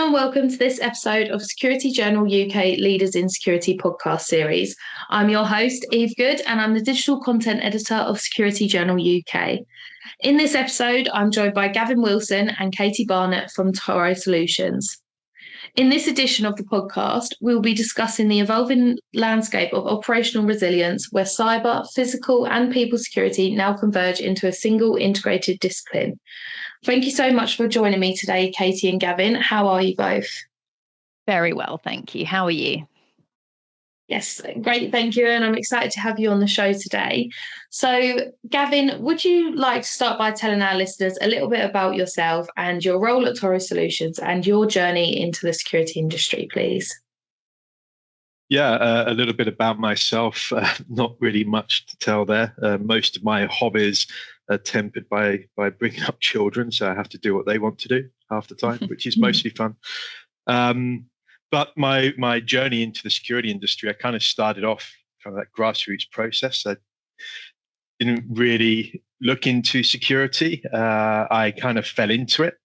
and welcome to this episode of Security Journal UK Leaders in Security podcast series. I'm your host, Eve Good, and I'm the digital content editor of Security Journal UK. In this episode, I'm joined by Gavin Wilson and Katie Barnett from Toro Solutions. In this edition of the podcast, we'll be discussing the evolving landscape of operational resilience, where cyber, physical, and people security now converge into a single integrated discipline. Thank you so much for joining me today, Katie and Gavin. How are you both? Very well, thank you. How are you? Yes, great, thank you. And I'm excited to have you on the show today. So, Gavin, would you like to start by telling our listeners a little bit about yourself and your role at Toro Solutions and your journey into the security industry, please? Yeah, a little bit about myself. Not really much to tell there. Most of my hobbies are tempered by bringing up children, so I have to do what they want to do half the time, which is mostly fun. But my journey into the security industry, I kind of started off kind of that grassroots process. I didn't really look into security. I kind of fell into it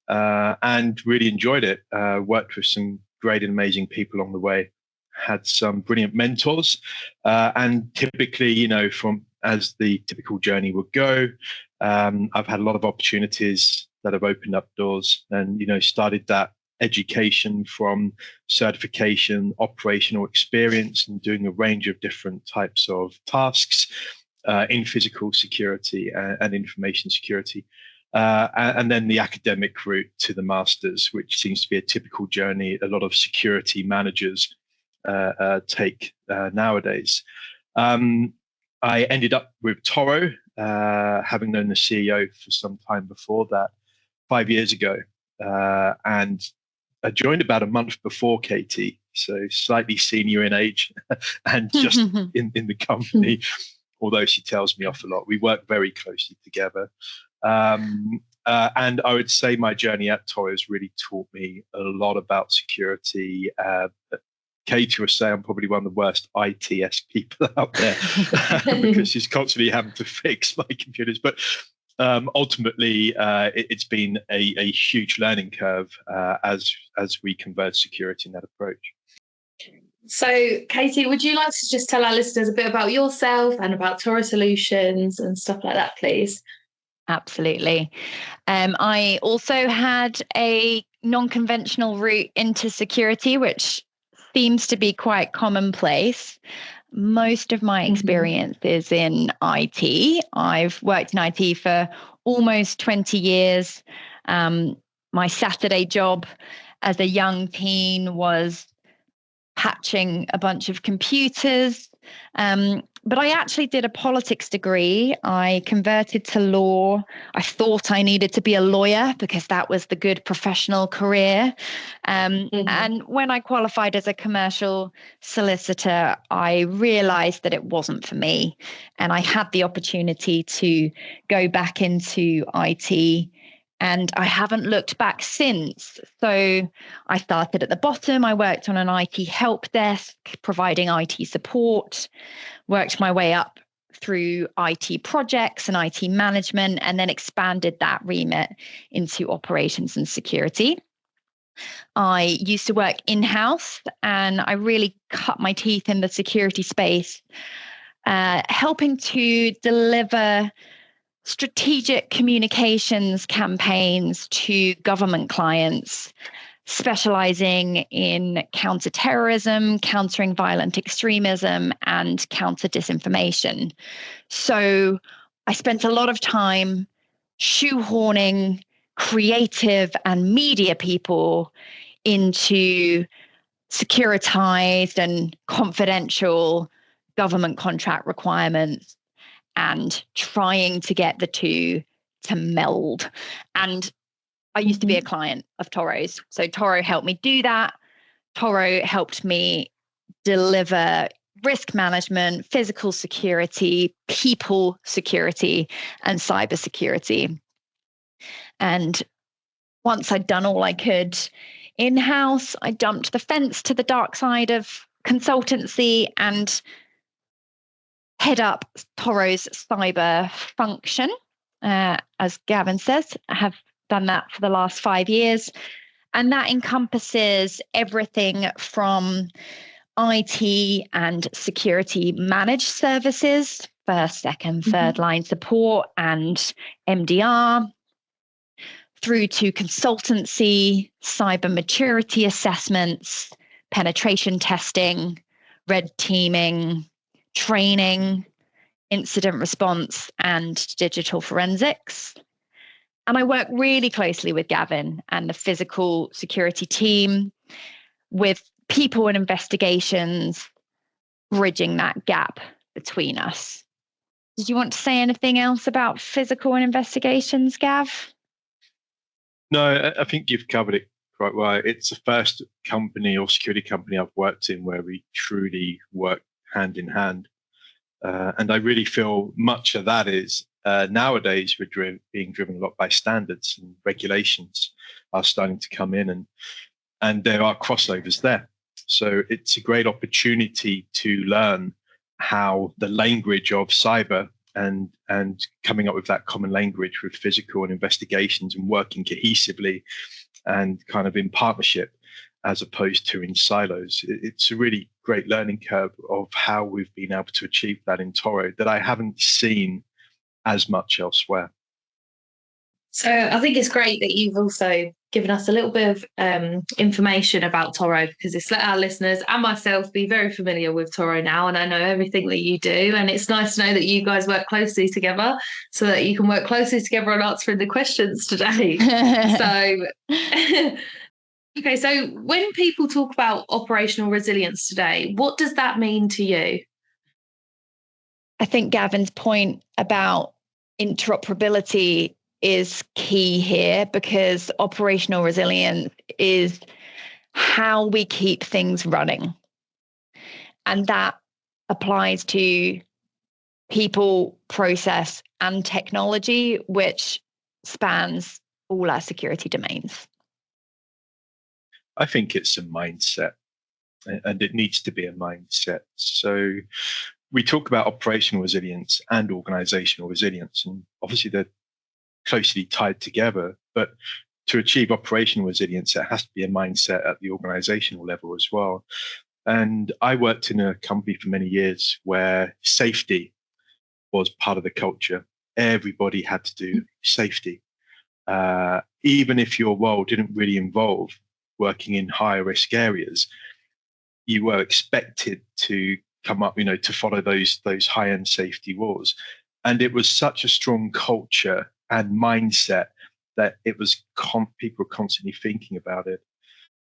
and really enjoyed it. Worked with some great and amazing people along the way. Had some brilliant mentors, and typically, from as the typical journey would go, I've had a lot of opportunities that have opened up doors, and started that education from certification, operational experience, and doing a range of different types of tasks in physical security and information security. And then the academic route to the masters, which seems to be a typical journey a lot of security managers take nowadays. I ended up with Toro, having known the CEO for some time before that, 5 years ago. And I joined about a month before Katie, so slightly senior in age and just in the company, although she tells me off a lot. We work very closely together. And I would say my journey at Toro has really taught me a lot about security. Katie will say I'm probably one of the worst ITS people out there because she's constantly having to fix my computers. But ultimately, it's been a huge learning curve as we converge security in that approach. So, Katie, would you like to just tell our listeners a bit about yourself and about Toro Solutions and stuff like that, please? Absolutely. I also had a non-conventional route into security, which seems to be quite commonplace. Most of my experience is in IT. I've worked in IT for almost 20 years. My Saturday job as a young teen was patching a bunch of computers. But I actually did a politics degree. I converted to law. I thought I needed to be a lawyer because that was the good professional career. And when I qualified as a commercial solicitor, I realized that it wasn't for me. And I had the opportunity to go back into IT. And I haven't looked back since. So I started at the bottom. I worked on an IT help desk, providing IT support, worked my way up through IT projects and IT management, and then expanded that remit into operations and security. I used to work in-house, and I really cut my teeth in the security space, helping to deliver strategic communications campaigns to government clients, specializing in counterterrorism, countering violent extremism, and counter disinformation. So I spent a lot of time shoehorning creative and media people into securitized and confidential government contract requirements and trying to get the two to meld. And I used to be a client of Toro's. So Toro helped me do that. Toro helped me deliver risk management, physical security, people security, and cyber security. And once I'd done all I could in-house, I jumped the fence to the dark side of consultancy and head up Toro's cyber function. As Gavin says, I have done that for the last 5 years. And that encompasses everything from IT and security managed services, first, second, third line support and MDR, through to consultancy, cyber maturity assessments, penetration testing, red teaming, training, incident response, and digital forensics. And I work really closely with Gavin and the physical security team with people and investigations, bridging that gap between us. Did you want to say anything else about physical and investigations, Gav? No, I think you've covered it quite well. It's the first company or security company I've worked in where we truly work hand in hand. And I really feel much of that is nowadays we're being driven a lot by standards, and regulations are starting to come in, and there are crossovers there. So it's a great opportunity to learn how the language of cyber and coming up with that common language with physical and investigations and working cohesively and kind of in partnership as opposed to in silos. It's a really great learning curve of how we've been able to achieve that in Toro that I haven't seen as much elsewhere. So I think it's great that you've also given us a little bit of information about Toro, because it's let our listeners and myself be very familiar with Toro now, and I know everything that you do, and it's nice to know that you guys work closely together so that you can work closely together on answering the questions today. Okay, so when people talk about operational resilience today, what does that mean to you? I think Gavin's point about interoperability is key here, because operational resilience is how we keep things running. And that applies to people, process, and technology, which spans all our security domains. I think it's a mindset, and it needs to be a mindset. So we talk about operational resilience and organizational resilience, and obviously they're closely tied together. But to achieve operational resilience, it has to be a mindset at the organizational level as well. And I worked in a company for many years where safety was part of the culture. Everybody had to do safety. Even if your role didn't really involve working in higher risk areas, you were expected to come up, to follow those high-end safety rules. And it was such a strong culture and mindset that it was people were constantly thinking about it.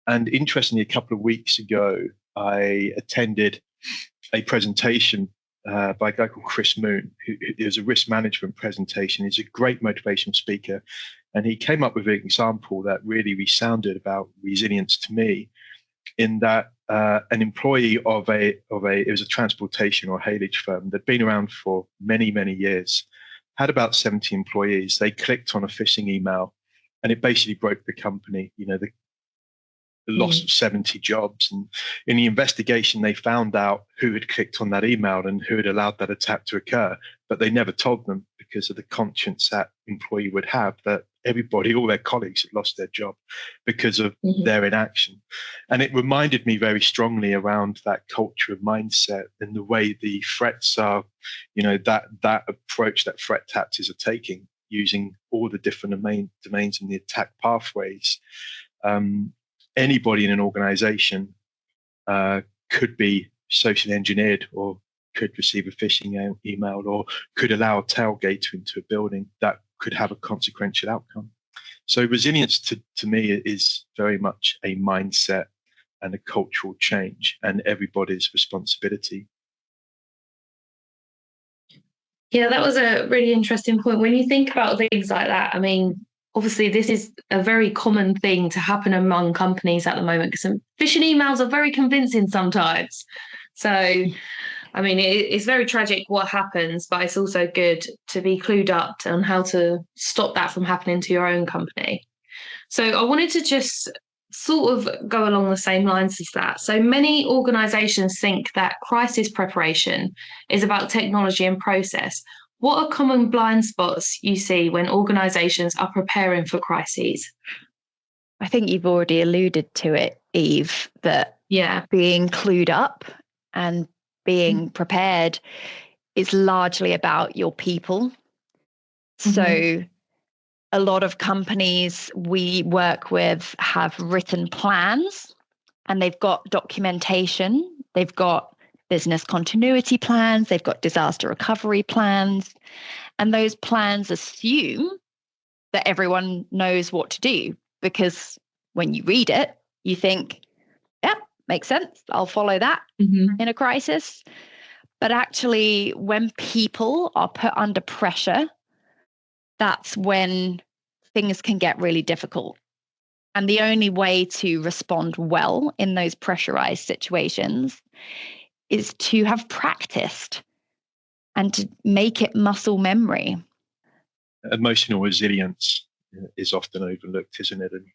And interestingly, a couple of weeks ago, I attended a presentation by a guy called Chris Moon, who is a risk management presentation. He's a great motivational speaker. And he came up with an example that really resounded about resilience to me, in that an employee of it was a transportation or haulage firm that'd been around for many, many years, had about 70 employees. They clicked on a phishing email and it basically broke the company, the loss of 70 jobs. And in the investigation, they found out who had clicked on that email and who had allowed that attack to occur. But they never told them, because of the conscience that employee would have, that everybody, all their colleagues, had lost their job because of their inaction. And it reminded me very strongly around that culture of mindset and the way the threats are, that approach that threat tactics are taking, using all the different domains and the attack pathways. Anybody in an organization could be socially engineered, or could receive a phishing email, or could allow a tailgater into a building that could have a consequential outcome. So resilience to me is very much a mindset and a cultural change, and everybody's responsibility. Yeah, that was a really interesting point. When you think about things like that, I mean, obviously this is a very common thing to happen among companies at the moment, because phishing emails are very convincing sometimes. So, I mean, it's very tragic what happens, but it's also good to be clued up on how to stop that from happening to your own company. So I wanted to just sort of go along the same lines as that. So many organizations think that crisis preparation is about technology and process. What are common blind spots you see when organizations are preparing for crises? I think you've already alluded to it, Eve, that being clued up and being prepared is largely about your people. So a lot of companies we work with have written plans and they've got documentation, they've got business continuity plans, they've got disaster recovery plans, and those plans assume that everyone knows what to do, because when you read it, you think, yeah, makes sense, I'll follow that in a crisis. But actually, when people are put under pressure, that's when things can get really difficult. And the only way to respond well in those pressurized situations is to have practiced and to make it muscle memory. Emotional resilience is often overlooked, isn't it? And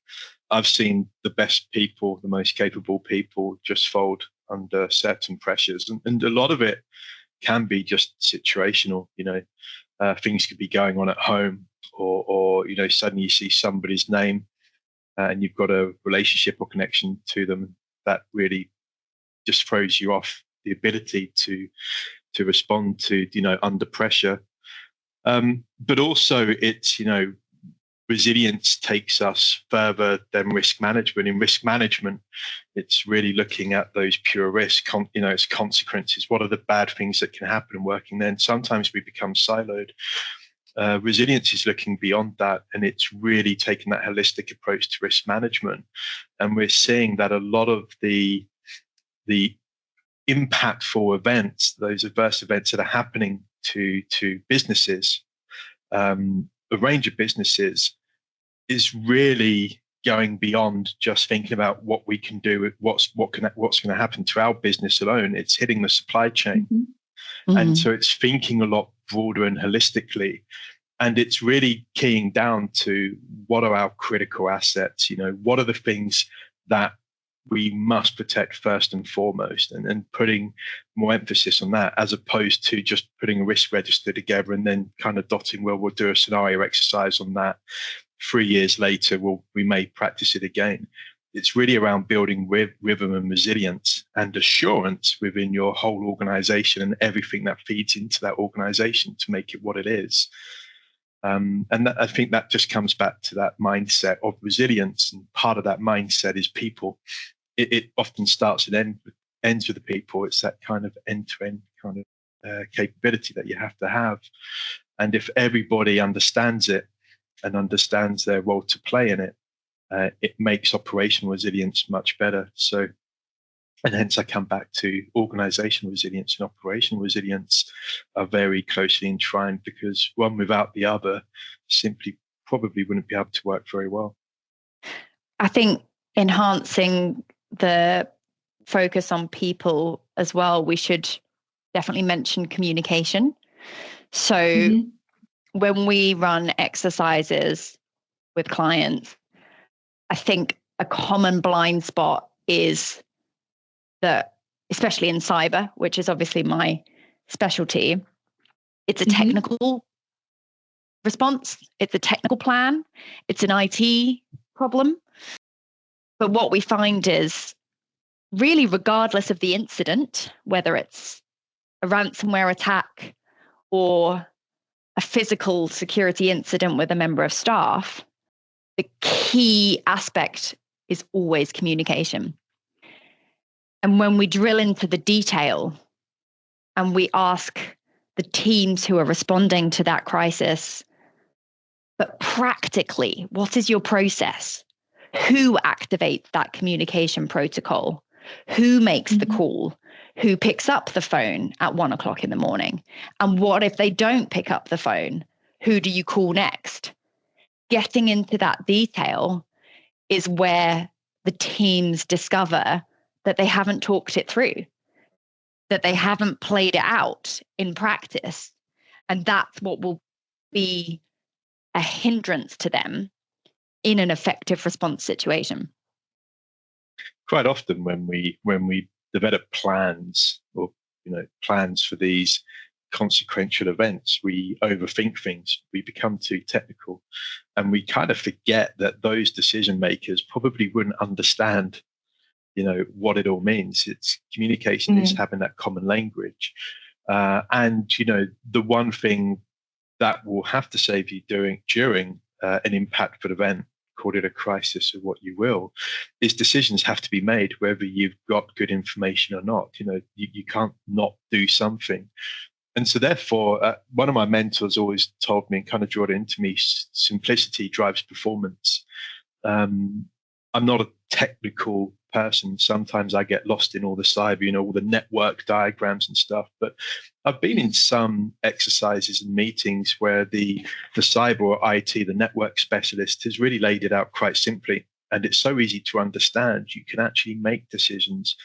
I've seen the best people, the most capable people, just fold under certain pressures. And a lot of it can be just situational. Things could be going on at home, or suddenly you see somebody's name and you've got a relationship or connection to them that really just throws you off the ability to respond to under pressure. But also it's resilience takes us further than risk management. In risk management, it's really looking at those pure risks, its consequences. What are the bad things that can happen and working then? Sometimes we become siloed. Resilience is looking beyond that, and it's really taking that holistic approach to risk management. And we're seeing that a lot of the impactful events, those adverse events that are happening to businesses, a range of businesses, is really going beyond just thinking about what we can do, what's going to happen to our business alone. It's hitting the supply chain. And so it's thinking a lot broader and holistically. And it's really keying down to what are our critical assets? What are the things that we must protect first and foremost, and putting more emphasis on that, as opposed to just putting a risk register together and then kind of dotting, well, we'll do a scenario exercise on that. 3 years later, we may practice it again. It's really around building rhythm and resilience and assurance within your whole organization and everything that feeds into that organization to make it what it is. And I think that just comes back to that mindset of resilience. And part of that mindset is people. It often starts and ends with the people. It's that kind of end-to-end kind of capability that you have to have. And if everybody understands it and understands their role to play in it, it makes operational resilience much better. So, and hence I come back to organizational resilience and operational resilience are very closely entwined, because one without the other simply probably wouldn't be able to work very well. I think enhancing the focus on people as well, we should definitely mention communication. So when we run exercises with clients, I think a common blind spot is that, especially in cyber, which is obviously my specialty, it's a technical response, it's a technical plan, it's an IT problem. But what we find is, really, regardless of the incident, whether it's a ransomware attack or a physical security incident with a member of staff, the key aspect is always communication. And when we drill into the detail and we ask the teams who are responding to that crisis, but practically, what is your process? Who activates that communication protocol? Who makes the call? Who picks up the phone at 1:00 in the morning? And what if they don't pick up the phone? Who do you call next? Getting into that detail is where the teams discover that they haven't talked it through, that they haven't played it out in practice. And that's what will be a hindrance to them in an effective response situation. Quite often when we develop plans, or plans for these consequential events. We overthink things. We become too technical, and we kind of forget that those decision makers probably wouldn't understand, what it all means. It's communication is having that common language. And, the one thing that will have to save you during an impactful event, call it a crisis or what you will, is decisions have to be made whether you've got good information or not. You can't not do something. And so therefore, one of my mentors always told me and kind of drilled it into me, simplicity drives performance. I'm not a technical person. Sometimes I get lost in all the cyber, all the network diagrams and stuff. But I've been in some exercises and meetings where the cyber or IT, the network specialist, has really laid it out quite simply. And it's so easy to understand. You can actually make decisions.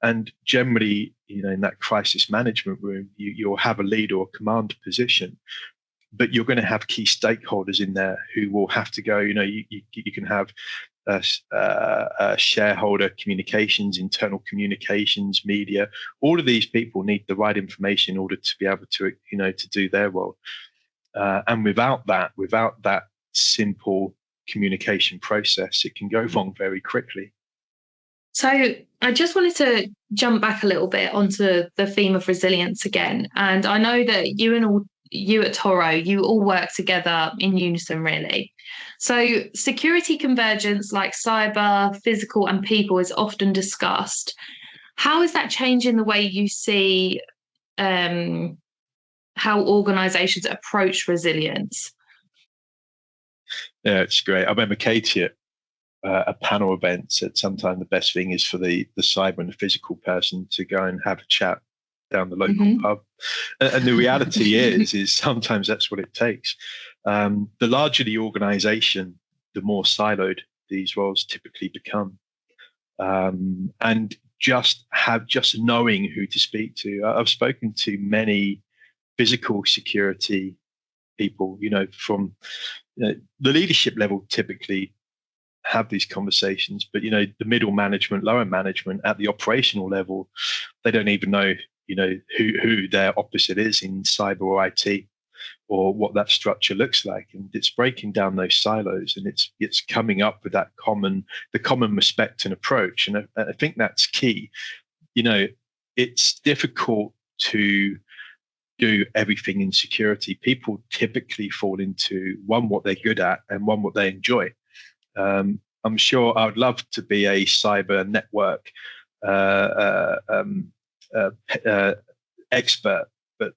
And generally, in that crisis management room, you'll have a lead or a command position, but you're going to have key stakeholders in there who will have to go. You can have shareholder communications, internal communications, media. All of these people need the right information in order to be able to, to do their role. And without that simple communication process, it can go wrong very quickly. So I just wanted to jump back a little bit onto the theme of resilience again. And I know that you at Toro, you all work together in unison, really. So security convergence, like cyber, physical and people, is often discussed. How is that changing the way you see how organisations approach resilience? Yeah, it's great. I remember Katie at a panel event said sometimes the best thing is for the cyber and the physical person to go and have a chat down the local pub. And the reality is sometimes that's what it takes. The larger the organization, the more siloed these roles typically become. And just knowing who to speak to. I've spoken to many physical security people, from the leadership level typically have these conversations, but the middle management, lower management at the operational level, they don't even know who their opposite is in cyber or IT, or what that structure looks like. And it's breaking down those silos, and it's coming up with the common respect and approach. And I think that's key. It's difficult to do everything in security. People typically fall into one, what they're good at, and one, what they enjoy. I'm sure I would love to be a cyber network expert, but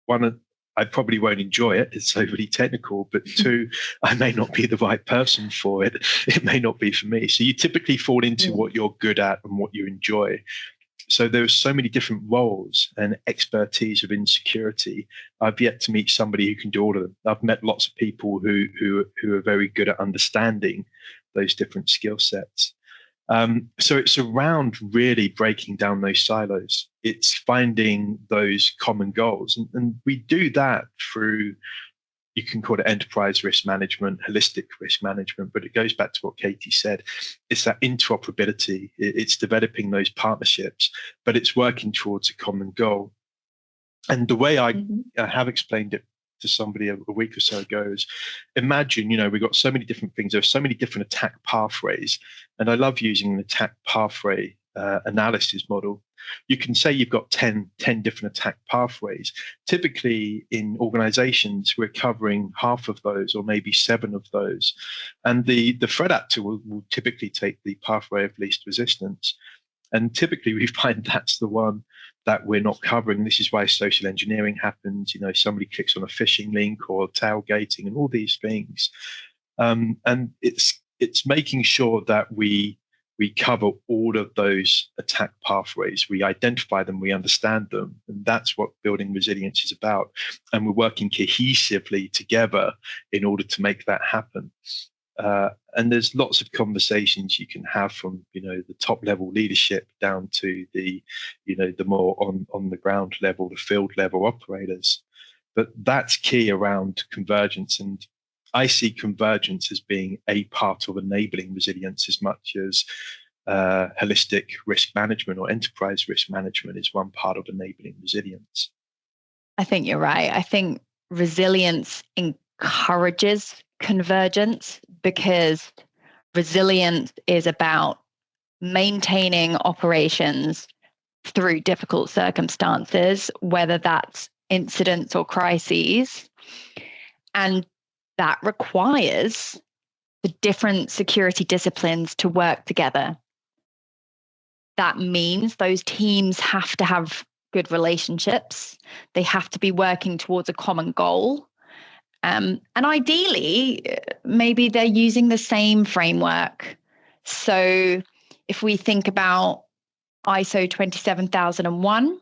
one, I probably won't enjoy it. It's overly technical. But two, I may not be the right person for it. It may not be for me. So you typically fall into what you're good at and what you enjoy. So there's so many different roles and expertise within security. I've yet to meet somebody who can do all of them. I've met lots of people who are very good at understanding those different skill sets. So it's around really breaking down those silos. It's finding those common goals. And we do that through, you can call it enterprise risk management, holistic risk management, but it goes back to what Katie said. It's that interoperability. It's developing those partnerships, but it's working towards a common goal. And the way I have explained it to somebody a week or so ago is, imagine, we've got so many different things. There are so many different attack pathways. And I love using an attack pathway analysis model. You can say you've got 10 different attack pathways. Typically in organizations, we're covering half of those or maybe 7 of those. And the threat actor will typically take the pathway of least resistance. And typically we find that's the one that we're not covering. This is why social engineering happens. Somebody clicks on a phishing link or tailgating and all these things. And it's making sure that we cover all of those attack pathways. We identify them, we understand them, and that's what building resilience is about. And we're working cohesively together in order to make that happen. And there's lots of conversations you can have from, the top level leadership down to the more on the ground level, the field level operators. But that's key around convergence. And I see convergence as being a part of enabling resilience as much as holistic risk management or enterprise risk management is one part of enabling resilience. I think you're right. I think resilience encourages convergence because resilience is about maintaining operations through difficult circumstances, whether that's incidents or crises. And that requires the different security disciplines to work together. That means those teams have to have good relationships. They have to be working towards a common goal. And ideally, maybe they're using the same framework. So if we think about ISO 27001,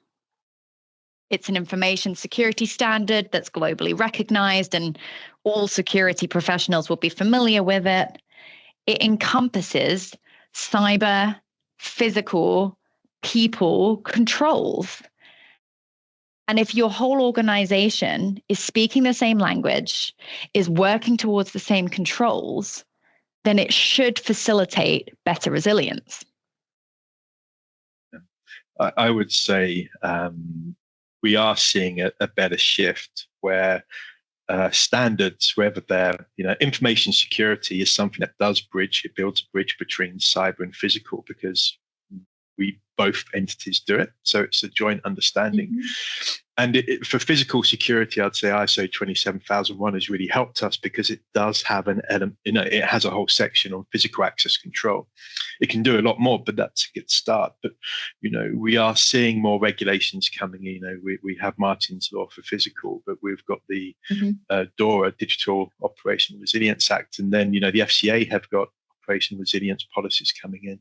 it's an information security standard that's globally recognized, and all security professionals will be familiar with it. It encompasses cyber, physical, people controls. And if your whole organization is speaking the same language, is working towards the same controls, then it should facilitate better resilience. I would say we are seeing a better shift where standards, whether they're, information security is something that does bridge, it builds a bridge between cyber and physical because both entities do it. So it's a joint understanding. Mm-hmm. And for physical security, I'd say ISO 27001 has really helped us because it does have an element, it has a whole section on physical access control. It can do a lot more, but that's a good start. But, we are seeing more regulations coming in. We have Martin's Law for physical, but we've got the DORA, Digital Operational Resilience Act. And then, the FCA have got operational resilience policies coming in.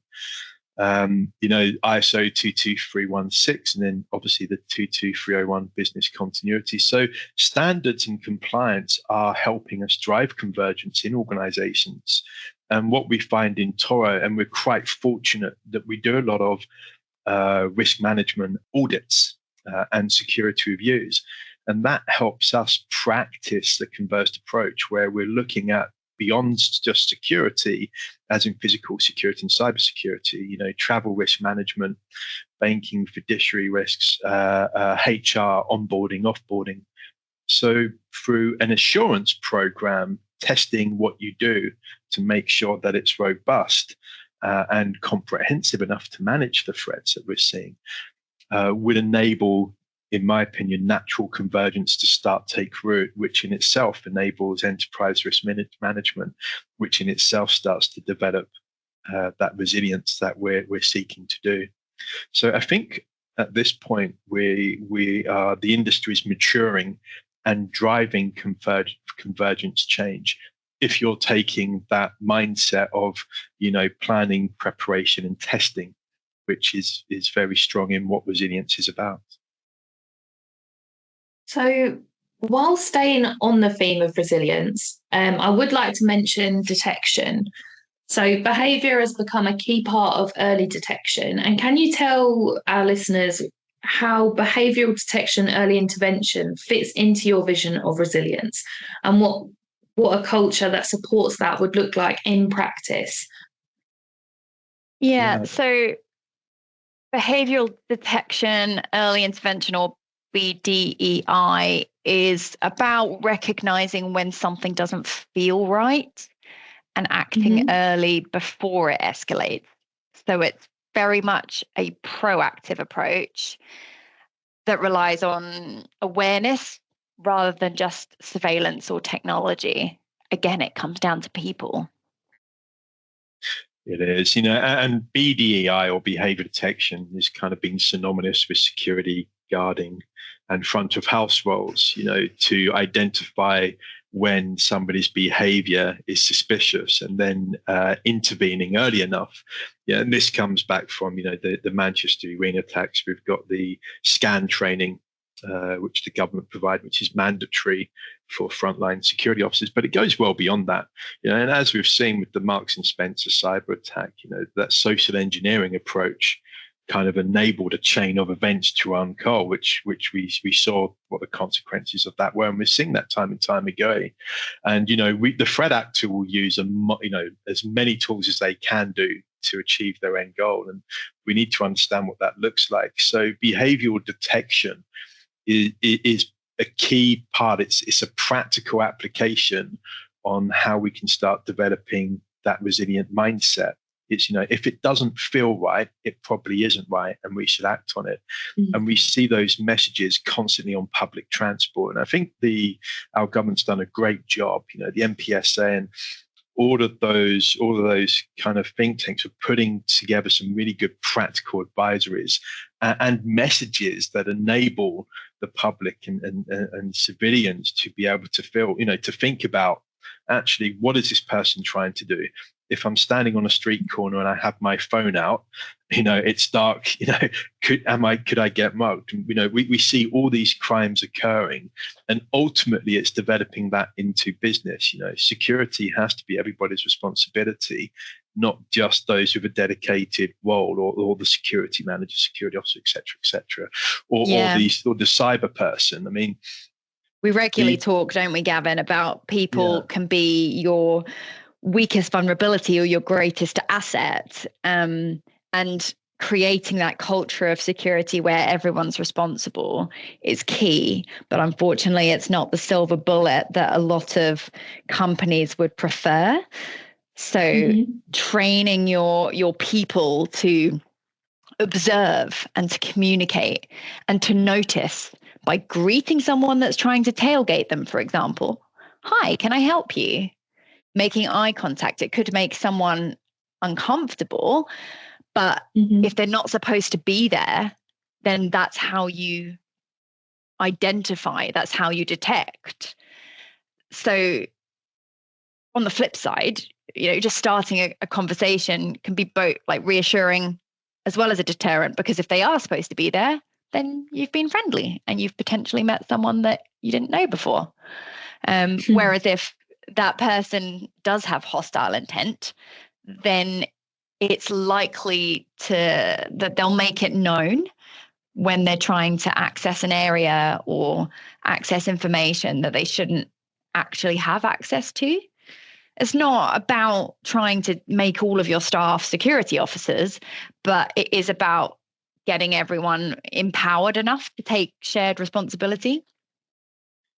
ISO 22316, and then obviously the 22301 business continuity. So standards and compliance are helping us drive convergence in organizations. And what we find in Toro, and we're quite fortunate that we do a lot of risk management audits and security reviews. And that helps us practice the converged approach where we're looking at beyond just security, as in physical security and cybersecurity, travel risk management, banking, fiduciary risks, HR, onboarding, offboarding. So through an assurance program, testing what you do to make sure that it's robust and comprehensive enough to manage the threats that we're seeing would enable, in my opinion, natural convergence to start take root, which in itself enables enterprise risk management, which in itself starts to develop that resilience that we're seeking to do. So I think at this point the industry is maturing and driving convergence change. If you're taking that mindset of planning, preparation, and testing, which is very strong in what resilience is about. So while staying on the theme of resilience, I would like to mention detection. So behaviour has become a key part of early detection. And can you tell our listeners how behavioural detection, early intervention fits into your vision of resilience and what a culture that supports that would look like in practice? Yeah. So behavioural detection, early intervention, or BDEI, is about recognizing when something doesn't feel right and acting early before it escalates. So it's very much a proactive approach that relies on awareness rather than just surveillance or technology. Again, it comes down to people. It is, and BDEI, or behavior detection, is kind of being synonymous with security guarding and front of house roles, to identify when somebody's behavior is suspicious and then intervening early enough. Yeah, and this comes back from, the Manchester arena attacks. We've got the scan training, which the government provide, which is mandatory for frontline security officers, but it goes well beyond that. And as we've seen with the Marks and Spencer cyber attack, that social engineering approach kind of enabled a chain of events to uncoil, which we saw what the consequences of that were, and we're seeing that time and time again. And the threat actor will use as many tools as they can do to achieve their end goal, and we need to understand what that looks like. So behavioral detection is a key part. It's a practical application on how we can start developing that resilient mindset. It's, if it doesn't feel right, it probably isn't right, and we should act on it. And we see those messages constantly on public transport. And I think our government's done a great job, the NPSA and all of those kind of think tanks are putting together some really good practical advisories and messages that enable the public and civilians to be able to feel, to think about, actually, what is this person trying to do? If I'm standing on a street corner and I have my phone out, it's dark, could I get mugged? We see all these crimes occurring, and ultimately it's developing that into business. Security has to be everybody's responsibility, not just those with a dedicated role, or the security manager, security officer, et cetera, or the cyber person. I mean, we regularly talk, don't we, Gavin, about people can be your weakest vulnerability or your greatest asset, and creating that culture of security where everyone's responsible is key. But unfortunately, it's not the silver bullet that a lot of companies would prefer. So training your people to observe and to communicate and to notice by greeting someone that's trying to tailgate them, for example. Hi, can I help you? Making eye contact. It could make someone uncomfortable, but if they're not supposed to be there, then that's how you identify, that's how you detect. So on the flip side, just starting a conversation can be both like reassuring as well as a deterrent, because if they are supposed to be there, then you've been friendly and you've potentially met someone that you didn't know before. Whereas if that person does have hostile intent, then it's likely that they'll make it known when they're trying to access an area or access information that they shouldn't actually have access to. It's not about trying to make all of your staff security officers, but it is about getting everyone empowered enough to take shared responsibility.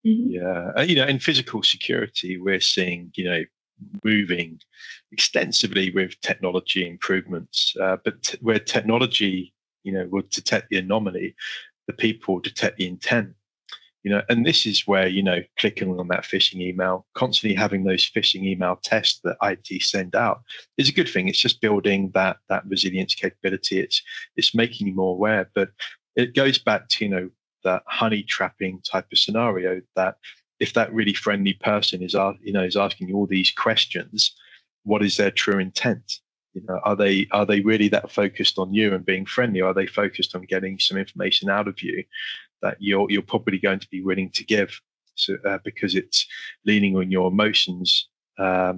Yeah, in physical security, we're seeing, moving extensively with technology improvements, but where technology, will detect the anomaly, the people detect the intent. And this is where, clicking on that phishing email, constantly having those phishing email tests that IT send out is a good thing. It's just building that resilience capability. It's making you more aware, but it goes back to, that honey trapping type of scenario, that if that really friendly person is asking you all these questions, what is their true intent? Are they really that focused on you and being friendly? Or are they focused on getting some information out of you that you're probably going to be willing to give? So because it's leaning on your emotions, that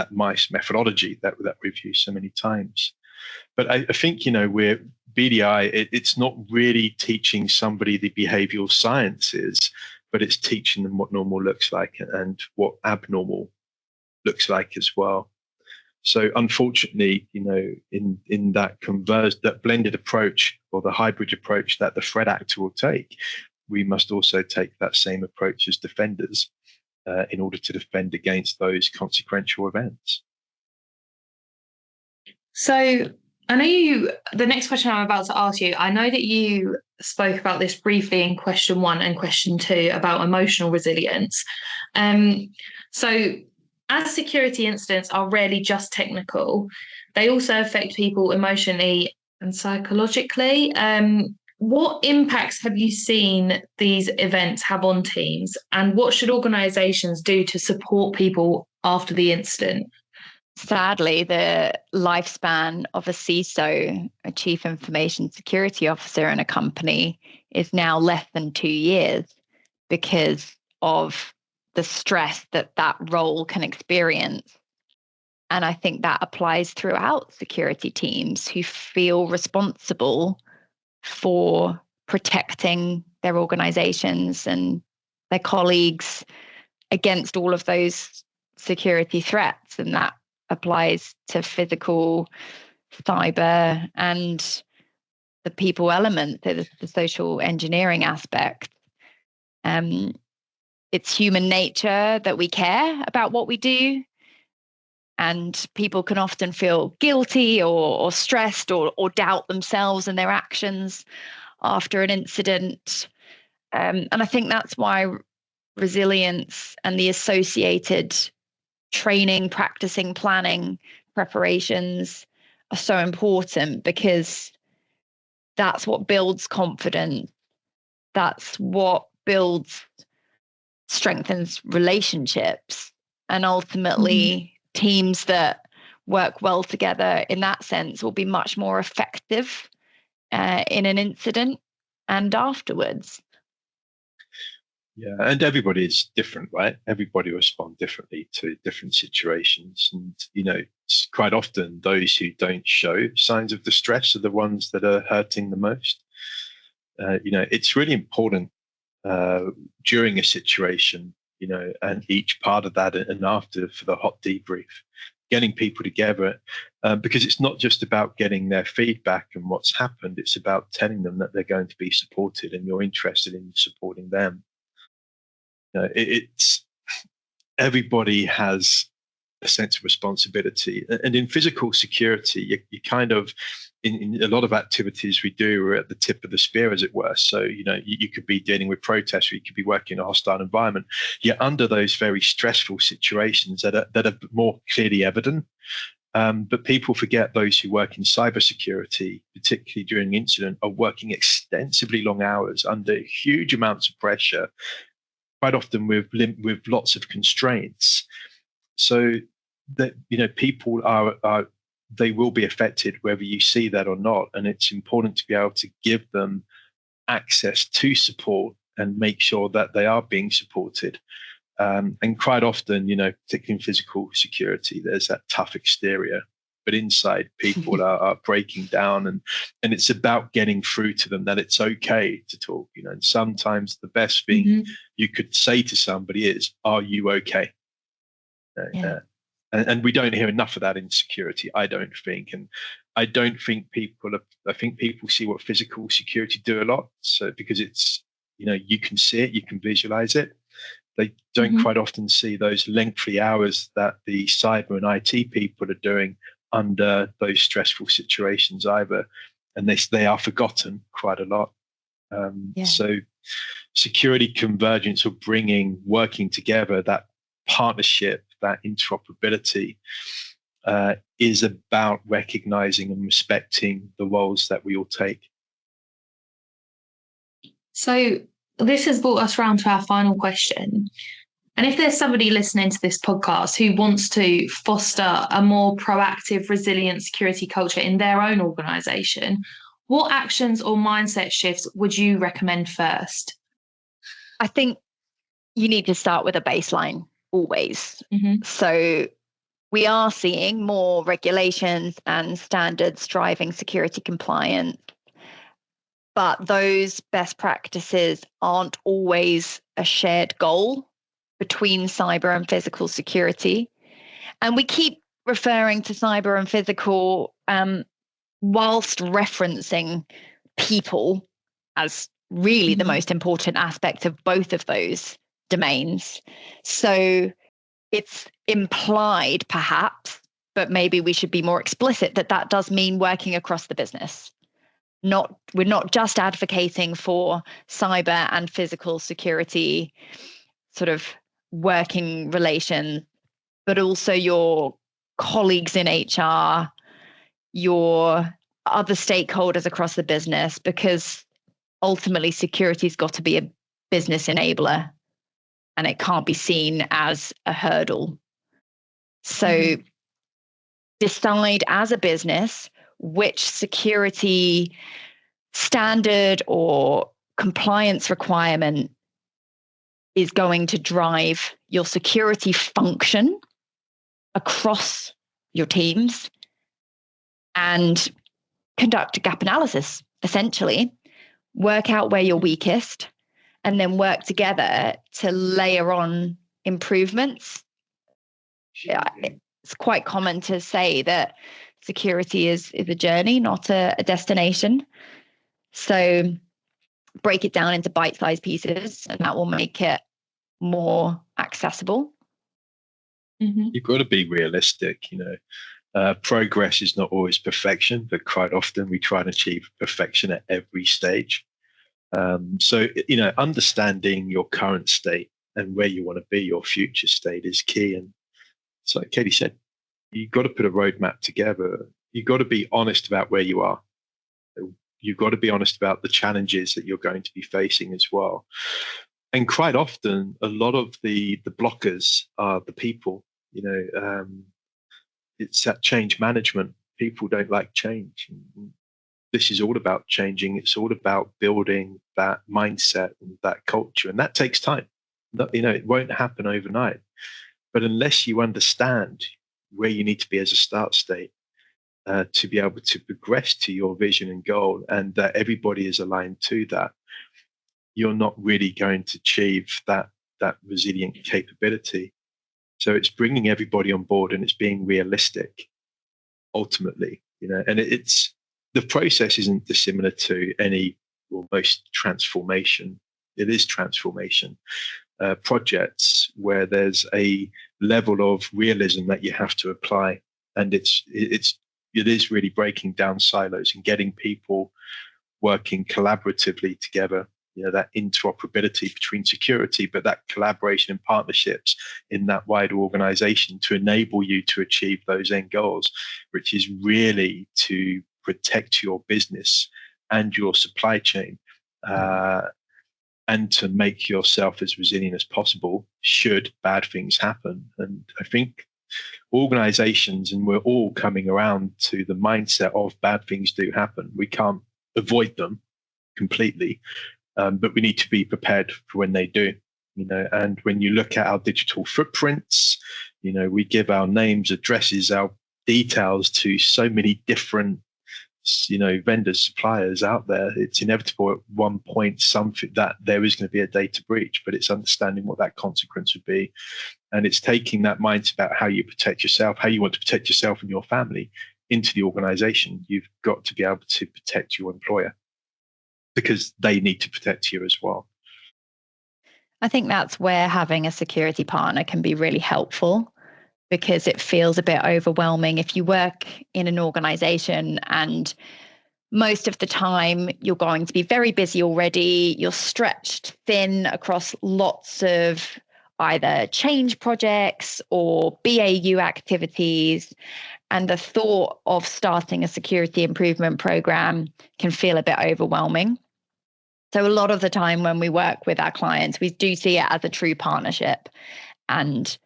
MICE methodology that we've used so many times. But I think, we're BDI, it's not really teaching somebody the behavioural sciences, but it's teaching them what normal looks like and what abnormal looks like as well. So unfortunately, in that blended approach, or the hybrid approach that the threat actor will take, we must also take that same approach as defenders in order to defend against those consequential events. So I know the next question I'm about to ask you, I know that you spoke about this briefly in question 1 and question 2 about emotional resilience. So as security incidents are rarely just technical, they also affect people emotionally and psychologically. What impacts have you seen these events have on teams, and what should organisations do to support people after the incident? Sadly, the lifespan of a CISO, a Chief Information Security Officer in a company, is now less than 2 years because of the stress that role can experience. And I think that applies throughout security teams who feel responsible for protecting their organizations and their colleagues against all of those security threats. And that applies to physical, cyber, and the people element, the social engineering aspect. It's human nature that we care about what we do. And people can often feel guilty or stressed or doubt themselves and their actions after an incident. And I think that's why resilience and the associated training, practicing, planning, preparations are so important, because that's what builds confidence. That's what strengthens relationships, and ultimately teams that work well together in that sense will be much more effective in an incident and afterwards. Yeah, and everybody is different, right? Everybody respond differently to different situations. And, it's quite often those who don't show signs of distress are the ones that are hurting the most. It's really important during a situation, and each part of that and after, for the hot debrief, getting people together, because it's not just about getting their feedback and what's happened. It's about telling them that they're going to be supported and you're interested in supporting them. It's everybody has a sense of responsibility, and in physical security, you kind of, in a lot of activities we do, we're at the tip of the spear, as it were. So you could be dealing with protests, or you could be working in a hostile environment. You're under those very stressful situations that are more clearly evident. But people forget those who work in cybersecurity, particularly during incident, are working extensively long hours under huge amounts of pressure, quite often with lots of constraints. So that people they will be affected whether you see that or not, and it's important to be able to give them access to support and make sure that they are being supported. And quite often, particularly in physical security, there's that tough exterior, but inside people are breaking down, and it's about getting through to them that it's okay to talk. And sometimes the best thing you could say to somebody is, "Are you okay?" And we don't hear enough of that in security, I don't think. And I don't think I think people see what physical security do a lot. So because it's, you can see it, you can visualize it. They don't quite often see those lengthy hours that the cyber and IT people are doing under those stressful situations either. And they are forgotten quite a lot. So security convergence, or working together, that partnership, that interoperability, is about recognizing and respecting the roles that we all take. So this has brought us round to our final question. And if there's somebody listening to this podcast who wants to foster a more proactive, resilient security culture in their own organisation, what actions or mindset shifts would you recommend first? I think you need to start with a baseline always. So we are seeing more regulations and standards driving security compliance, but those best practices aren't always a shared goal between cyber and physical security. And we keep referring to cyber and physical whilst referencing people as really the most important aspect of both of those domains. So it's implied, perhaps, but maybe we should be more explicit that does mean working across the business. We're not just advocating for cyber and physical security sort of working relations, but also your colleagues in HR, your other stakeholders across the business, because ultimately security's got to be a business enabler and it can't be seen as a hurdle. So decide as a business which security standard or compliance requirement is going to drive your security function across your teams, and conduct a gap analysis, essentially, work out where you're weakest, and then work together to layer on improvements. It's quite common to say that security is a journey, not a destination. So break it down into bite-sized pieces, and that will make it more accessible. You've got to be realistic. Progress is not always perfection, but quite often we try and achieve perfection at every stage. So understanding your current state and where you want to be, your future state, is key. And so like Katie said, you've got to put a roadmap together. You've got to be honest about where you are. You've got to be honest about the challenges that you're going to be facing as well. And quite often, a lot of the blockers are the people. It's that change management. People don't like change. This is all about changing. It's all about building that mindset and that culture, and that takes time. It won't happen overnight. But unless you understand where you need to be as a start state to be able to progress to your vision and goal, and that everybody is aligned to that, you're not really going to achieve that resilient capability. So it's bringing everybody on board, and it's being realistic ultimately, and it's the process isn't dissimilar to any or most transformation. It is transformation projects where there's a level of realism that you have to apply, and it is really breaking down silos and getting people working collaboratively together. That interoperability between security, but that collaboration and partnerships in that wider organization to enable you to achieve those end goals, which is really to protect your business and your supply chain, and to make yourself as resilient as possible should bad things happen. And I think organizations, and we're all coming around to the mindset of bad things do happen. We can't avoid them completely. But we need to be prepared for when they do, and when you look at our digital footprints, we give our names, addresses, our details to so many different, vendors, suppliers out there. It's inevitable at one point something that there is going to be a data breach, but it's understanding what that consequence would be. And it's taking that mindset about how you protect yourself, how you want to protect yourself and your family into the organization. You've got to be able to protect your employer, because they need to protect you as well. I think that's where having a security partner can be really helpful, because it feels a bit overwhelming if you work in an organization and most of the time you're going to be very busy already. You're stretched thin across lots of either change projects or BAU activities. And the thought of starting a security improvement program can feel a bit overwhelming. So a lot of the time when we work with our clients, we do see it as a true partnership. And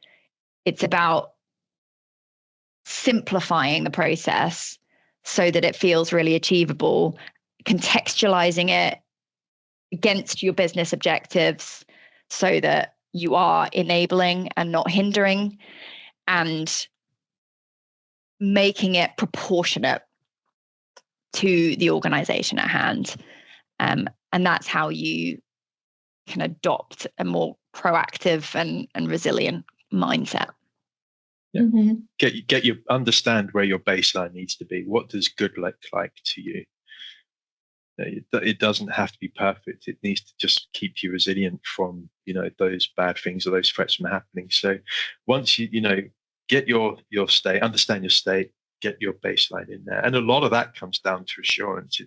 it's about simplifying the process so that it feels really achievable, contextualizing it against your business objectives so that you are enabling and not hindering, and making it proportionate to the organization at hand. And that's how you can adopt a more proactive and resilient mindset. Yeah. Get you understand where your baseline needs to be. What does good look like to you? It doesn't have to be perfect. It needs to just keep you resilient from those bad things or those threats from happening. So once you get your state, understand your state, get your baseline in there, and a lot of that comes down to assurance.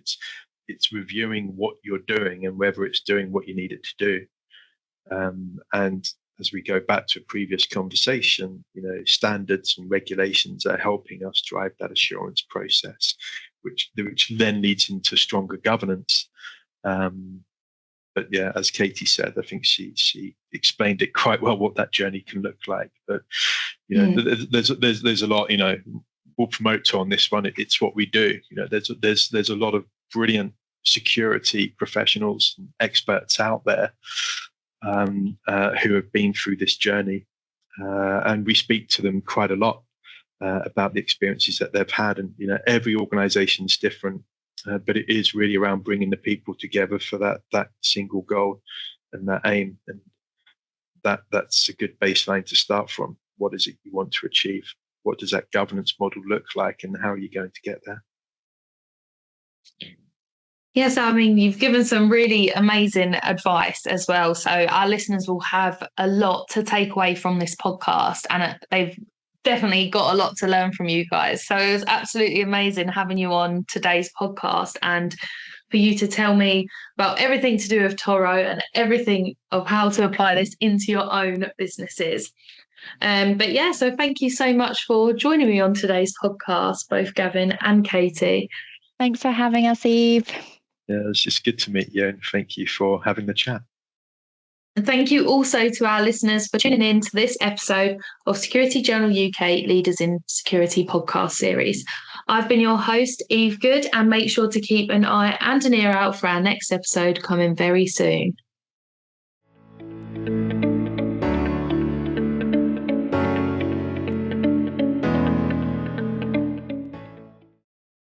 It's reviewing what you're doing and whether it's doing what you need it to do. And as we go back to a previous conversation, standards and regulations are helping us drive that assurance process, which then leads into stronger governance. But yeah, as Katie said, I think she explained it quite well what that journey can look like. But there's a lot. We'll promote on this one. It's what we do. There's a lot of brilliant security professionals and experts out there who have been through this journey, and we speak to them quite a lot about the experiences that they've had. And every organization is different, but it is really around bringing the people together for that single goal and that aim. And that's a good baseline to start from. What is it you want to achieve? What does that governance model look like, and how are you going to get there? Yes, I mean, you've given some really amazing advice as well. So our listeners will have a lot to take away from this podcast, and they've definitely got a lot to learn from you guys. So it was absolutely amazing having you on today's podcast and for you to tell me about everything to do with Toro and everything of how to apply this into your own businesses. But yeah, so thank you so much for joining me on today's podcast, both Gavin and Katie. Thanks for having us, Eve. Yeah, it's just good to meet you, and thank you for having the chat. And thank you also to our listeners for tuning in to this episode of Security Journal UK Leaders in Security podcast series. I've been your host, Eve Good, and make sure to keep an eye and an ear out for our next episode coming very soon.